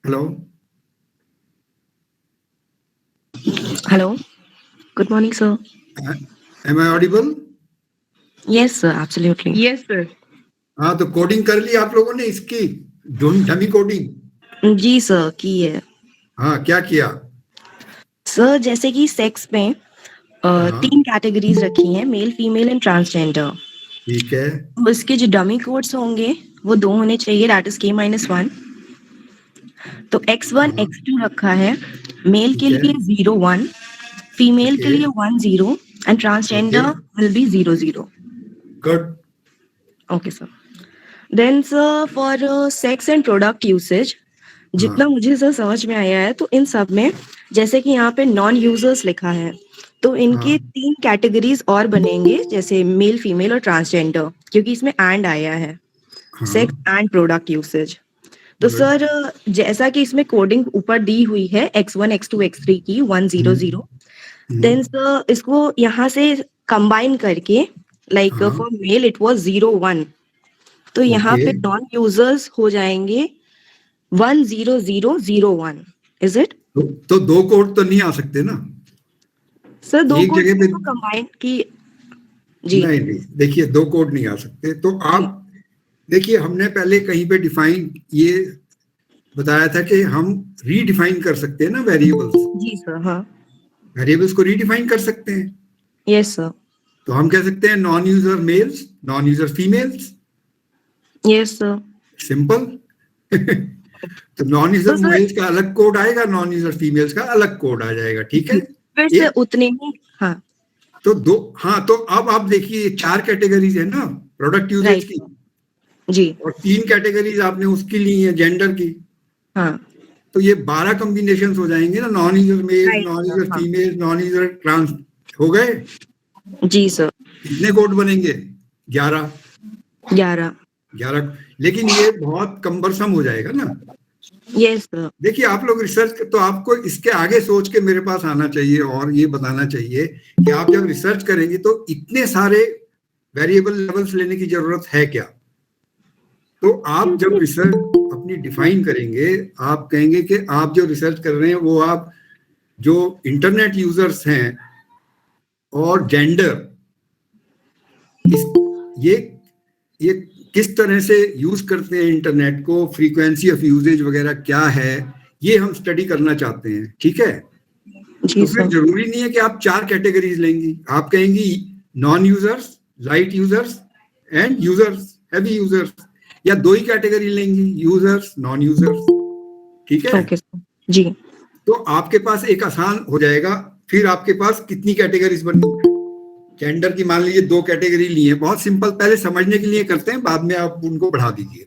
Hello. Hello. Good morning, sir. Uh, Am I audible? Yes, sir. Absolutely. Yes, sir. हाँ, तो coding कर ली आप लोगों ने इसकी डमी कोडिंग। जी सर की है। हाँ, क्या किया? सर जैसे कि सेक्स में हाँ, 3 कैटेगरीज रखी हैं, मेल, फीमेल एंड ट्रांसजेंडर। ठीक है। तो इसके जो डमी कोड्स होंगे वो 2 होने चाहिए, दैट इज K-1। तो X1 हाँ, X2 रखा है। मेल के ठीक है। लिए 0 1, फीमेल के ओके, लिए 1 0 and okay, transgender will be 0 0। Good. Okay sir. Then sir for sex and product usage, जितना हाँ, मुझे सर समझ में आया है तो इन सब में जैसे कि यहाँ पे नॉन यूजर्स लिखा है, तो हाँ, इनके 3 कैटेगरीज और बनेंगे, जैसे मेल, फीमेल और ट्रांसजेंडर, क्योंकि इसमें एंड आया है, हाँ, सेक्स एंड प्रोडक्ट यूसेज। तो गुड। सर जैसा कि इसमें कोडिंग ऊपर दी हुई है X1 X2 X3 की 1 0 हम्म, 0, देन सर इसको यहाँ से कंबाइन करके, लाइक हाँ, फॉर मेल इट वाज 0 1, तो यहाँ ओके। पे नॉन यूजर्स हो जाएंगे 1 0 0 0 1। Is it? तो दो कोड तो नहीं आ सकते ना सर 2 एक कोड जगह पे? को कंबाइन की। जी नहीं नहीं, देखिए, दो कोड नहीं आ सकते। तो जी आप देखिए, हमने पहले कहीं पे डिफाइन ये बताया था कि हम रीडिफाइन कर सकते हैं ना वेरिएबल्स। जी सर। हाँ। वेरिएबल्स को रीडिफाइन कर सकते हैं। Yes sir. तो हम कह सकते हैं non user males, non user females. Yes sir. Simple. तो नॉन यूजर तो सर मेल्स का अलग कोड आएगा, नॉन यूजर फीमेल्स का अलग कोड आ जाएगा, ठीक है। फिर से एक उतने ही। हाँ। तो दो। हाँ, तो अब आप देखिए, 4 कैटेगरीज है ना प्रोडक्ट यूजेज राइट की, सर। जी। और 3 कैटेगरीज आपने उसकी ली है जेंडर की। हाँ। तो ये 12 कॉम्बिनेशन हो जाएंगे ना, non user males, right non sir. User हाँ। Females, non user trans. हो गए? जी सर। कितने कोड बनेंगे? 11। 11। 11। लेकिन ये बहुत कम्बरसम हो जाएगा ना। Yes sir. देखिए, आप लोग रिसर्च, तो आपको इसके आगे सोच के मेरे पास आना चाहिए और ये बताना चाहिए कि आप जब रिसर्च करेंगे तो इतने सारे वेरिएबल लेवल्स लेने की जरूरत है क्या। तो आप जब रिसर्च अपनी डिफाइन करेंगे, आप कहेंगे कि आप जो रिसर्च कर रहे हैं वो आप जो इंटरनेट यूजर्स हैं और जेंडर, इस ये ये किस तरह से यूज करते हैं इंटरनेट को, फ्रीक्वेंसी ऑफ यूजेज वगैरह क्या है, ये हम स्टडी करना चाहते हैं, ठीक है। जी तो फिर सर। जरूरी नहीं है कि आप 4 कैटेगरीज लेंगी। आप कहेंगी non users, light users and users, heavy users, या 2 ही कैटेगरी लेंगी, यूजर्स, नॉन यूजर्स, ठीक है। Okay sir. जी। तो आपके पास एक आसान हो जाएगा। फिर आपके पास कितनी कैटेगरीज बनी? जेंडर की मान लीजिए 2 कैटेगरी ली है, बहुत सिंपल, पहले समझने के लिए करते हैं, बाद में आप उनको बढ़ा दीजिए।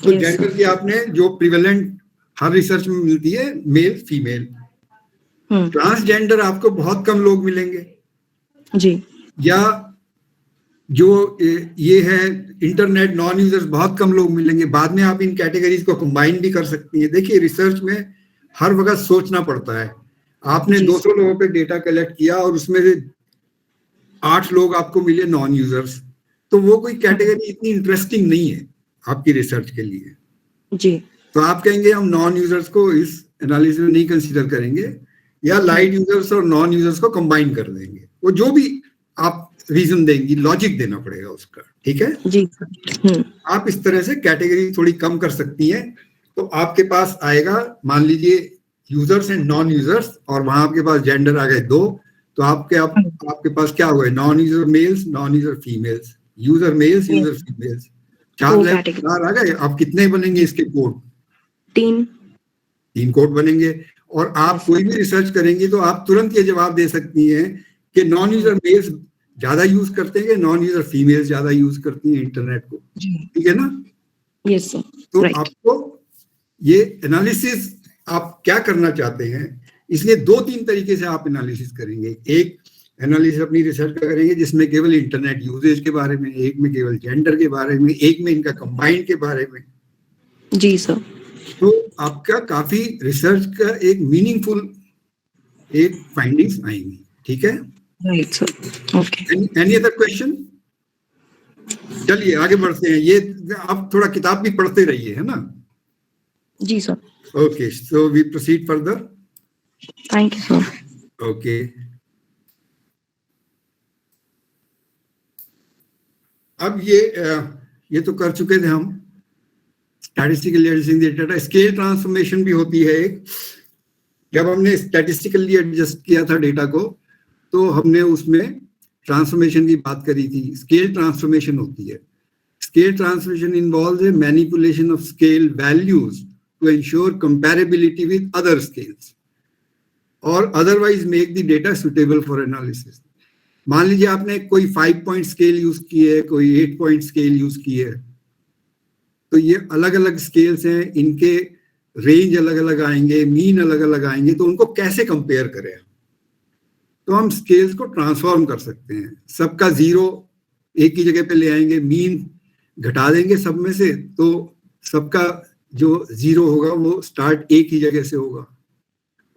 तो यस जेंडर सर। की आपने जो प्रिवेलेंट हर रिसर्च में मिलती है, मेल फीमेल। ट्रांसजेंडर आपको बहुत कम लोग मिलेंगे, जी। या जो ये है इंटरनेट नॉन यूजर्स, बहुत कम लोग मिलेंगे। बाद में आप इन कैटेगरीज को कंबाइन भी कर सकती हैं। देखिए, रिसर्च में हर वक्त सोचना पड़ता है। आपने जी 200 लोगों पे डेटा कलेक्ट किया और उसमें से 8 लोग आपको मिले नॉन यूजर्स, तो वो कोई कैटेगरी इतनी इंटरेस्टिंग नहीं है आपकी रिसर्च के लिए। जी। तो आप कहेंगे हम नॉन यूजर्स को इस एनालिसिस में नहीं कंसीडर करेंगे, या लाइट यूजर्स और नॉन यूजर्स को कंबाइन कर देंगे। वो जो भी आप रीजन देंगी, लॉजिक देना पड़ेगा उसका, ठीक है। जी सर। आप इस तरह से कैटेगरी थोड़ी कम कर सकती हैं। तो आपके पास आएगा, मान लीजिए यूजर्स एंड नॉन यूजर्स, और वहां आपके पास जेंडर आ गए 2। तो आपके पास क्या हुए? Non user males, non user females, user males, user females. 4 4 level category. 4 आ गए। अब कितने बनेंगे इसके कोड? 3। 3 कोड बनेंगे। और आप यस कोई सर। भी रिसर्च करेंगी तो आप तुरंत ये जवाब दे सकती हैं कि नॉन यूजर मेल्स ज्यादा यूज करते हैं, नॉन यूजर फीमेल्स ज्यादा यूज करती हैं इंटरनेट को, जी। ठीक है ना। Yes sir. तो राइट। आपको ये एनालिसिस आप क्या करना चाहते हैं, इसलिए 2-3 तरीके से आप एनालिसिस करेंगे। एक एनालिसिस अपनी रिसर्च का करेंगे जिसमें केवल इंटरनेट यूजेज के बारे में, एक में केवल जेंडर के बारे में, एक में इनका कंबाइंड के बारे में। जी सर। तो आपका काफी रिसर्च का एक मीनिंगफुल एक फाइंडिंग्स आएंगी, ठीक है। Right sir. Okay. Any other question? चलिए आगे बढ़ते हैं। ये आप थोड़ा किताब भी पढ़ते रहिए, है ना। जी sir. Okay, so we proceed further. Thank you sir. Okay. अब ये तो कर चुके थे हम statistically adjusting data. Scale transformation भी होती है एक। जब हमने स्टैटिस्टिकली एडजस्ट किया था डेटा को तो हमने उसमें ट्रांसफॉर्मेशन की बात करी थी। स्केल ट्रांसफॉर्मेशन होती है। Scale transformation involves a manipulation of scale values to ensure comparability with other scales और otherwise make the data suitable for analysis. मान लीजिए आपने कोई 5 पॉइंट स्केल यूज की है, कोई 8 पॉइंट स्केल यूज की है, तो ये अलग अलग स्केल्स हैं, इनके रेंज अलग अलग आएंगे, मीन अलग अलग आएंगे, तो उनको कैसे कंपेयर करें? तो हम स्केल्स को ट्रांसफॉर्म कर सकते हैं। सबका जीरो एक ही जगह पे ले आएंगे, मीन घटा देंगे सब में से, तो सबका जो जीरो होगा वो स्टार्ट एक ही जगह से होगा।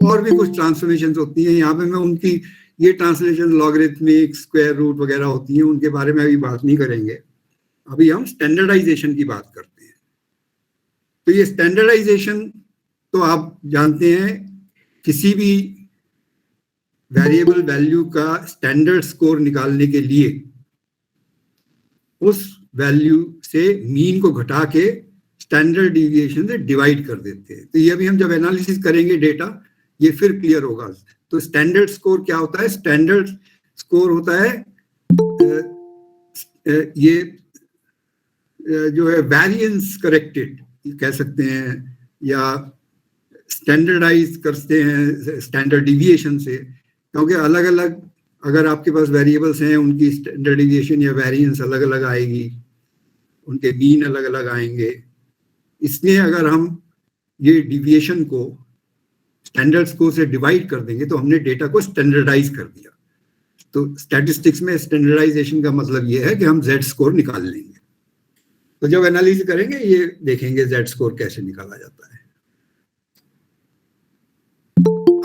और भी कुछ ट्रांसफॉर्मेशन होती हैं, यहाँ पे मैं उनकी ये ट्रांसलेशन लॉगरिथमिक, स्क्वायर रूट वगैरह होती हैं, उनके बारे में अभी बात नहीं करेंगे। अभी हम स्टैंडर्डाइजेशन की बात करते हैं। तो ये स्टैंडर्डाइजेशन तो आप जानते हैं, किसी भी वेरिएबल वैल्यू का स्टैंडर्ड स्कोर निकालने के लिए उस वैल्यू से मीन को घटा के स्टैंडर्ड डिविएशन से डिवाइड कर देते हैं। तो ये अभी हम जब एनालिसिस करेंगे डेटा, ये फिर क्लियर होगा। तो स्टैंडर्ड स्कोर क्या होता है? स्टैंडर्ड स्कोर होता है ये जो है वेरिएंस करेक्टेड कह सकते हैं, या स्टैंडर्डाइज करते हैं स्टैंडर्ड डिविएशन से, क्योंकि अलग अलग अगर आपके पास वेरिएबल्स हैं, उनकी स्टैंडर्ड डिविएशन या वेरिएंस अलग अलग आएगी, उनके मीन अलग अलग आएंगे। इसलिए अगर हम ये डिविएशन को स्टैंडर्ड स्कोर से डिवाइड कर देंगे तो हमने डेटा को स्टैंडर्डाइज कर दिया। तो स्टैटिस्टिक्स में स्टैंडर्डाइजेशन का मतलब ये है कि हम जेड स्कोर निकाल लेंगे। तो जब एनालिसिस करेंगे ये देखेंगे जेड स्कोर कैसे निकाला जाता है।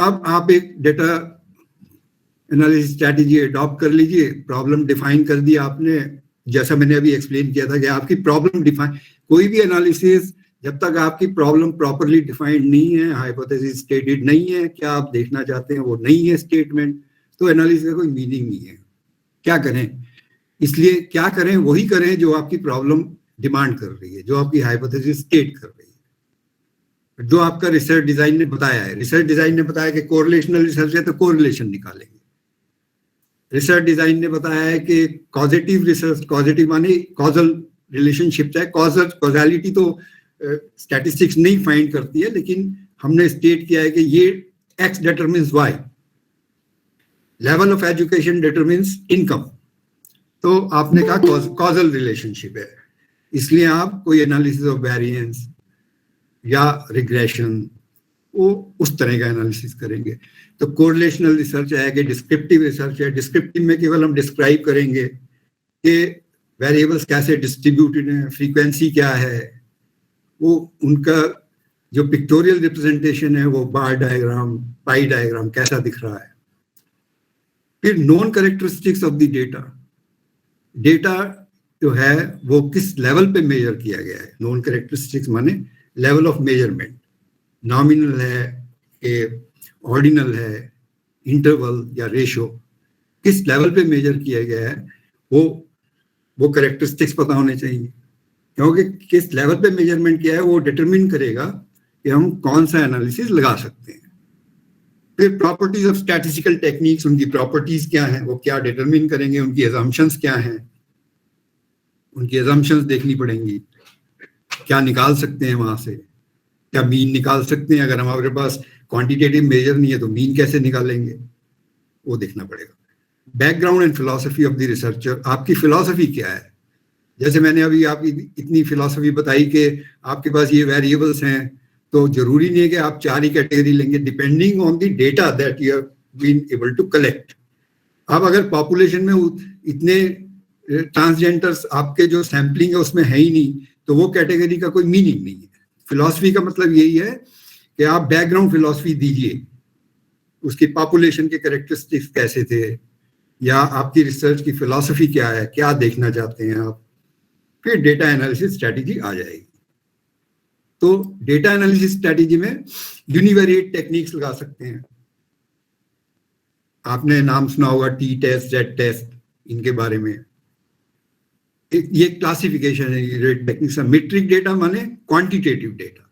अब आप एक डेटा एनालिसिस स्ट्रैटेजी अडॉप्ट कर लीजिए। प्रॉब्लम डिफाइन कर दिया आपने, जैसा मैंने अभी एक्सप्लेन किया था कि आपकी प्रॉब्लम डिफाइन, कोई भी एनालिसिस जब तक आपकी प्रॉब्लम प्रॉपरली डिफाइंड नहीं है, हाइपोथेसिस स्टेटेड नहीं है, क्या आप देखना चाहते हैं वो नहीं है स्टेटमेंट, तो एनालिसिस का कोई मीनिंग नहीं है। क्या करें? इसलिए क्या करें? वही करें जो आपकी प्रॉब्लम डिमांड कर रही है, जो आपकी हाइपोथेसिस स्टेट कर रही है, जो आपका रिसर्च डिजाइन ने बताया है। रिसर्च डिजाइन ने बताया कि कोरिलेशनल रिसर्च है तो कोरिलेशन निकालेंगे। रिसर्च डिजाइन ने बताया है कि कॉजेटिव रिसर्च, कॉजेटिव माने कॉजल रिलेशनशिप है, कॉजैलिटी तो स्टैटिस्टिक्स नहीं फाइंड करती है, लेकिन हमने स्टेट किया है कि ये X determines Y, level of education determines income, तो आपने कहा कॉजल रिलेशनशिप है। इसलिए आप कोई एनालिसिस ऑफ वेरिएंस या रिग्रेशन वो उस तरह का एनालिसिस करेंगे। तो कोरिलेशनल रिसर्च है कि डिस्क्रिप्टिव रिसर्च है। डिस्क्रिप्टिव में केवल हम डिस्क्राइब करेंगे कि वेरिएबल्स कैसे डिस्ट्रीब्यूटेड हैं, फ्रीक्वेंसी क्या है, वो उनका जो पिक्टोरियल रिप्रेजेंटेशन है वो बार डायग्राम, पाई डायग्राम कैसा दिख रहा है। फिर non characteristics of the data, data जो है वो किस लेवल पे मेजर किया गया है। नॉन कैरेक्टरिस्टिक्स माने लेवल ऑफ मेजरमेंट, नॉमिनल है कि ऑर्डिनल है, इंटरवल या रेशो, किस लेवल पे मेजर किया गया है वो कैरेक्टरिस्टिक्स पता होने चाहिए, क्योंकि किस लेवल पे मेजरमेंट किया है वो डिटरमिन करेगा कि हम कौन सा एनालिसिस लगा सकते हैं। फिर प्रॉपर्टीज ऑफ स्टैटिस्टिकल टेक्निक्स, उनकी प्रॉपर्टीज क्या हैं, वो क्या डिटरमिन करेंगे, उनकी असम्पशंस क्या हैं, उनकी असम्पशंस देखनी पड़ेंगी, क्या निकाल सकते हैं वहां से, क्या मीन निकाल सकते हैं। अगर हमारे पास क्वांटिटेटिव मेजर नहीं है तो मीन कैसे निकालेंगे, वो देखना पड़ेगा। Background and philosophy of the researcher, आपकी फिलॉसफी क्या है। जैसे मैंने अभी आपकी इतनी फिलॉसफी बताई कि आपके पास ये वेरिएबल्स हैं, तो जरूरी नहीं है कि आप 4 ही कैटेगरी लेंगे, depending on the data that you have been able to collect. अब अगर पॉपुलेशन में इतने ट्रांसजेंडर्स आपके जो सैम्पलिंग है उसमें है ही नहीं, तो वो कैटेगरी का कोई मीनिंग नहीं है। फिलॉसफी का मतलब यही है कि आप बैकग्राउंड फिलॉसफी दीजिए, उसकी पॉपुलेशन के कैरेक्टरिस्टिक्स कैसे थे, या आपकी रिसर्च की फिलॉसफी क्या है, क्या देखना चाहते हैं आप, फिर डेटा एनालिसिस स्ट्रेटेजी आ जाएगी। तो डेटा एनालिसिस स्ट्रेटेजी में यूनिवेरिएट टेक्निक्स लगा सकते हैं। आपने नाम सुना होगा टी टेस्ट, जेड टेस्ट, इनके बारे में। ये क्लासिफिकेशन है ये टेक्निक्स। मीट्रिक डेटा माने क्वांटिटेटिव डेटा,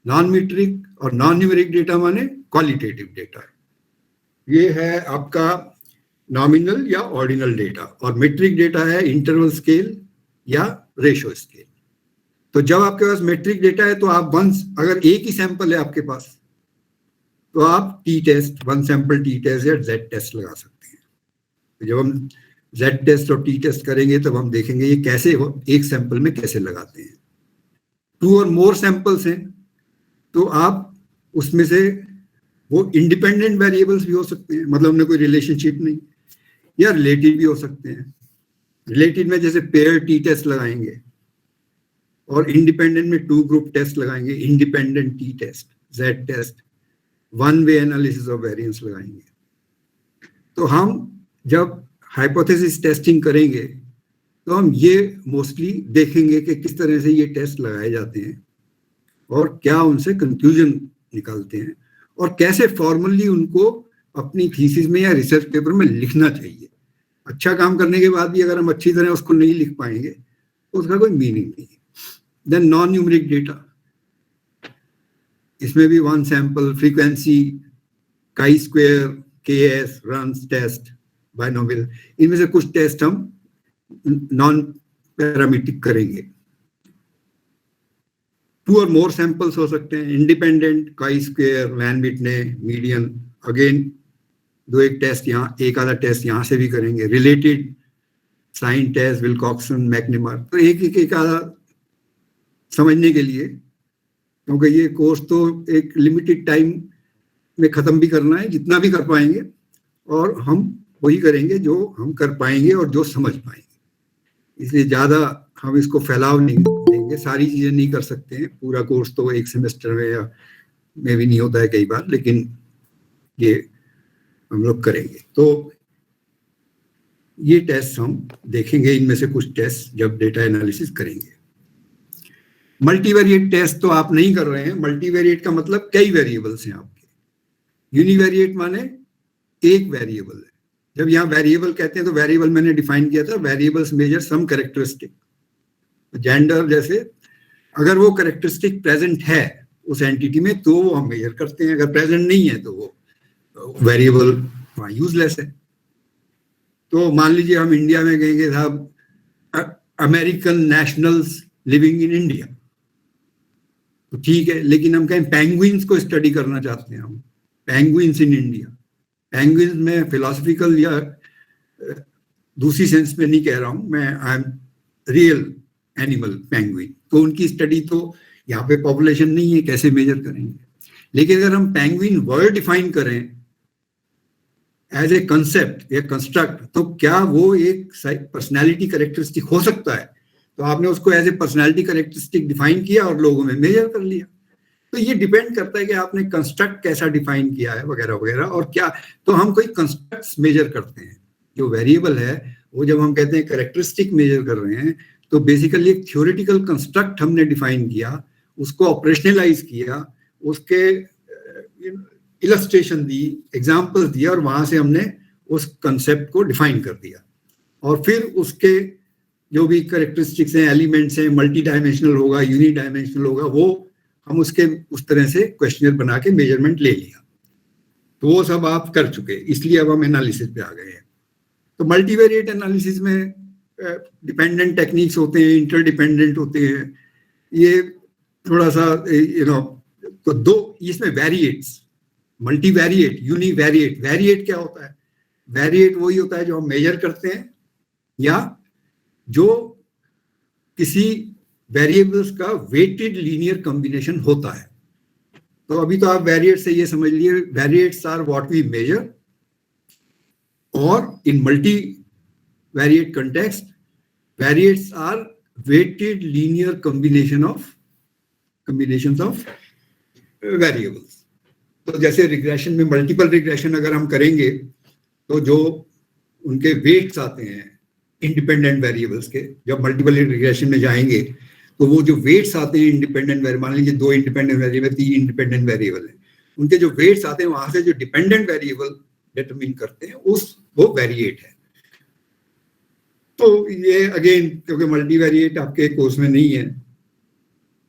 नॉन मीट्रिक और नॉन न्यूमेरिक डेटा माने क्वालिटेटिव डेटा। ये है आपका नॉमिनल या ऑर्डिनल डेटा, और मीट्रिक डेटा है इंटरवल स्केल या रेशो स्केल। तो जब आपके पास मीट्रिक डेटा है तो आप अगर एक ही सैंपल है आपके पास तो आप T test, one sample T test या जेड टेस्ट लगा सकते हैं। तो जब हम जेड टेस्ट और टी टेस्ट करेंगे तब हम देखेंगे ये कैसे एक सैंपल में कैसे लगाते हैं। 2 और मोर सैंपल्स हैं तो आप उसमें से वो इंडिपेंडेंट वेरिएबल्स भी हो सकते हैं, मतलब उनमें कोई रिलेशनशिप नहीं, या रिलेटिव भी हो सकते हैं। रिलेटिव में जैसे पेयर टी टेस्ट लगाएंगे और इंडिपेंडेंट में 2 ग्रुप टेस्ट लगाएंगे, independent T test, Z test, one way analysis of variance लगाएंगे। तो हम जब हाइपोथेसिस टेस्टिंग करेंगे तो हम ये मोस्टली देखेंगे कि किस तरह से ये टेस्ट लगाए जाते हैं और क्या उनसे कंक्लूजन निकालते हैं और कैसे फॉर्मली उनको अपनी थीसिस में या रिसर्च पेपर में लिखना चाहिए। अच्छा काम करने के बाद भी अगर हम अच्छी तरह उसको नहीं लिख पाएंगे तो उसका कोई मीनिंग नहीं है। देन नॉन न्यूमेरिक डेटा, इसमें भी one sample, frequency, chi square, KS, runs test, binomial, इनमें से कुछ टेस्ट हम नॉन पैरामीट्रिक करेंगे। 2 और मोर सैंपल्स हो सकते हैं, independent, chi square, Mann Whitney, median, again 2-1 test यहाँ, एक आधा टेस्ट यहाँ से भी करेंगे। Related, sign test, Wilcoxon, McNemar, तो एक आधा समझने के लिए, क्योंकि ये कोर्स तो एक लिमिटेड टाइम में खत्म भी करना है जितना भी कर पाएंगे, और हम वही करेंगे जो हम कर पाएंगे और जो समझ पाएंगे। इसलिए ज़्यादा हम इसको फैलाव नहीं देंगे, सारी चीज़ें नहीं कर सकते हैं। पूरा कोर्स तो एक सेमेस्टर में या में भी नहीं होता है कई बार, लेकिन ये हम लोग करेंगे। तो ये टेस्ट हम देखेंगे, इनमें से कुछ टेस्ट जब डेटा एनालिसिस करेंगे। मल्टीवेरिएट टेस्ट तो आप नहीं कर रहे हैं। मल्टीवेरिएट का मतलब कई वेरिएबल्स हैं आपके। यूनिवेरिएट माने एक वेरिएबल है। जब यहाँ वेरिएबल कहते हैं तो वेरिएबल मैंने डिफाइन किया था, वेरिएबल्स मेजर सम कैरेक्टरिस्टिक। जेंडर जैसे, अगर वो कैरेक्टरिस्टिक प्रेजेंट है उस एंटिटी में तो वो हम मेजर करते हैं, अगर प्रेजेंट नहीं है तो वो वेरिएबल वहाँ यूजलेस है। तो मान लीजिए हम इंडिया में कहेंगे साहब American nationals living in India, तो ठीक है, लेकिन हम कहें पेंगुइन्स को स्टडी करना चाहते हैं, हम पेंगुइन्स इन इंडिया। पेंगुइन्स में फिलोसफिकल या दूसरी सेंस में नहीं कह रहा हूं मैं, I am real animal penguin, तो उनकी स्टडी तो यहाँ पे पॉपुलेशन नहीं है, कैसे मेजर करेंगे। लेकिन अगर हम पेंगुइन वर्ड डिफाइन करें एज ए कंसेप्ट या कंस्ट्रक्ट, तो क्या वो एक पर्सनैलिटी कैरेक्टरिस्टिक हो सकता है? तो आपने उसको as a personality characteristic define किया और लोगों में मेजर कर लिया। तो ये डिपेंड करता है कि आपने कंस्ट्रक्ट कैसा डिफाइन किया है वगैरह वगैरह, और क्या तो हम कोई कंस्ट्रक्ट्स मेजर करते हैं। जो वेरिएबल है वो जब हम कहते हैं कैरेक्टरिस्टिक मेजर कर रहे हैं तो बेसिकली एक थ्योरेटिकल कंस्ट्रक्ट हमने डिफाइन किया, उसको ऑपरेशनलाइज किया, उसके इलस्ट्रेशन दी, एग्जाम्पल्स दिया, और वहां से हमने उस कंसेप्ट को डिफाइन कर दिया। और फिर उसके जो भी कैरेक्टरिस्टिक्स हैं, एलिमेंट्स हैं, मल्टी डायमेंशनल होगा, यूनि डायमेंशनल होगा, वो हम उसके उस तरह से क्वेश्चनर बना के मेजरमेंट ले लिया। तो वो सब आप कर चुके, इसलिए अब हम एनालिसिस पे आ गए हैं। तो मल्टीवेरिएट एनालिसिस में डिपेंडेंट टेक्निक्स होते हैं, इंटरडिपेंडेंट होते हैं। ये थोड़ा सा तो दो इसमें वेरिएट्स, मल्टीवेरिएट, यूनिवेरिएट। वेरिएट क्या होता है? वेरिएट वही होता है जो हम मेजर करते हैं या जो किसी वेरिएबल्स का वेटेड लीनियर कॉम्बिनेशन होता है। तो अभी तो आप वेरिएट से ये समझ लिए, variates are what we measure, और in multi variate context variates are weighted linear combinations of variables. तो जैसे रिग्रेशन में मल्टीपल रिग्रेशन अगर हम करेंगे तो जो उनके वेट्स आते हैं इंडिपेंडेंट वेरिएबल्स के, जब मल्टीपल रिग्रेशन में जाएंगे तो वो जो वेट्स आते हैं इंडिपेंडेंट वेरिएबल, मान लीजिए 2 इंडिपेंडेंट वेरिएबल, 3 इंडिपेंडेंट वेरिएबल है, उनके जो वेट्स आते हैं वहां से जो डिपेंडेंट वेरिएबल डिटरमिन करते हैं वो वेरिएट है। तो ये अगेन क्योंकि मल्टीवेरिएट आपके कोर्स में नहीं है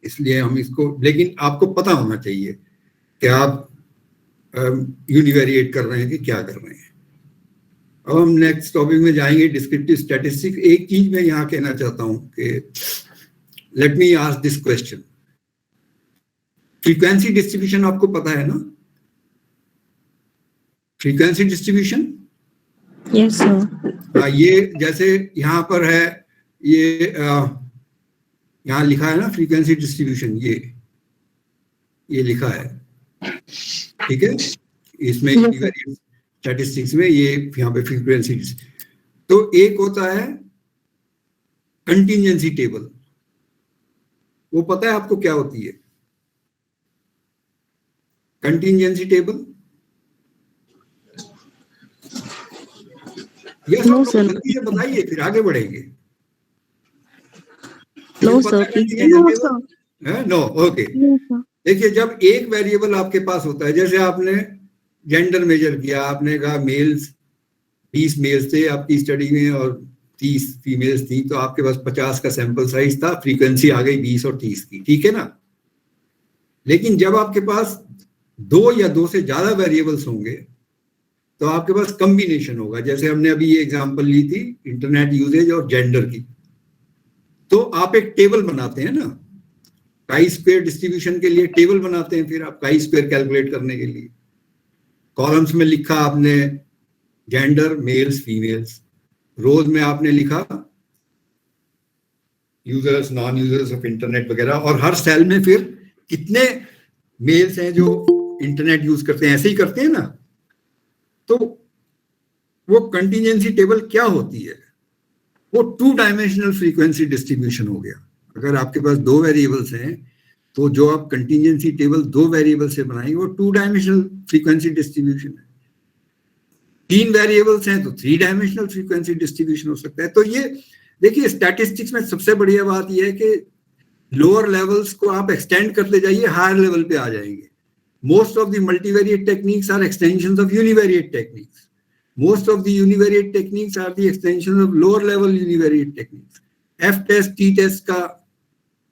इसलिए हम इसको, लेकिन आपको पता होना चाहिए कि आप यूनिवेरिएट कर रहे हैं कि क्या कर रहे हैं। अब हम नेक्स्ट टॉपिक में जाएंगे, डिस्क्रिप्टिव स्टैटिस्टिक्स। एक चीज मैं यहाँ कहना चाहता हूँ कि let me ask this question, frequency distribution आपको पता है ना? Frequency distribution, yes sir. ये जैसे यहाँ पर है, ये यहाँ लिखा है ना फ्रीक्वेंसी डिस्ट्रीब्यूशन, ये लिखा है, ठीक है, इसमें स्टैटिस्टिक्स में ये यहाँ पे फ्रीक्वेंसी। तो एक होता है कंटिजेंसी टेबल, वो पता है आपको क्या होती है contingency table? Yes no sir, जल्दी से बताइए फिर आगे बढ़ेंगे। No sir, no okay. देखिए जब एक वेरिएबल आपके पास होता है, जैसे आपने जेंडर मेजर किया, आपने कहा मेल्स 20 मेल्स थे आपकी स्टडी में और 30 फीमेल्स थी, तो आपके पास 50 का सैंपल साइज था, फ्रीक्वेंसी आ गई 20 और 30 की, ठीक है ना? लेकिन जब आपके पास 2 या 2 से ज्यादा वेरिएबल्स होंगे तो आपके पास कॉम्बिनेशन होगा। जैसे हमने अभी ये एग्जांपल ली थी इंटरनेट यूजेज और जेंडर की, तो आप एक टेबल बनाते हैं ना, काई स्क्वायर डिस्ट्रीब्यूशन के लिए टेबल बनाते हैं, फिर आप काई स्क्वायर कैलकुलेट करने के लिए कॉलम्स में लिखा आपने जेंडर, मेल्स, फीमेल्स, रोज में आपने लिखा users, non users of internet वगैरह, और हर सेल में फिर कितने मेल्स हैं जो इंटरनेट यूज करते हैं, ऐसे ही करते हैं ना। तो वो कंटिजेंसी टेबल क्या होती है? वो 2 डायमेंशनल फ्रीक्वेंसी डिस्ट्रीब्यूशन हो गया। अगर आपके पास 2 वेरिएबल्स हैं तो जो आप कंटिजेंसी टेबल 2 वेरिएबल से बनाएंगे वो 2 डायमेंशनल फ्रीक्वेंसी डिस्ट्रीब्यूशन है। 3 वेरिएबल्स हैं तो 3 डायमेंशनल फ्रीक्वेंसी डिस्ट्रीब्यूशन हो सकता है। तो ये देखिए स्टैटिस्टिक्स में सबसे बढ़िया बात यह है कि लोअर लेवल्स को आप एक्सटेंड करते जाइए, हायर लेवल पे आ जाएंगे। Most of the multivariate techniques are extensions of univariate techniques. Most of the univariate techniques are the extensions of lower level univariate techniques. F test, T test का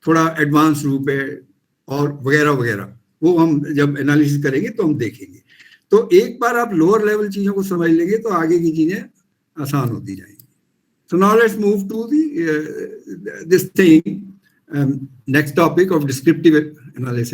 थोड़ा advance रूप है और वगैरह वगैरह, वो हम जब एनालिसिस करेंगे तो हम देखेंगे। तो एक बार आप लोअर लेवल चीजों को समझ लेंगे तो आगे की चीजें आसान होती जाएंगी। So now let's move to the this thing, next topic of descriptive analysis.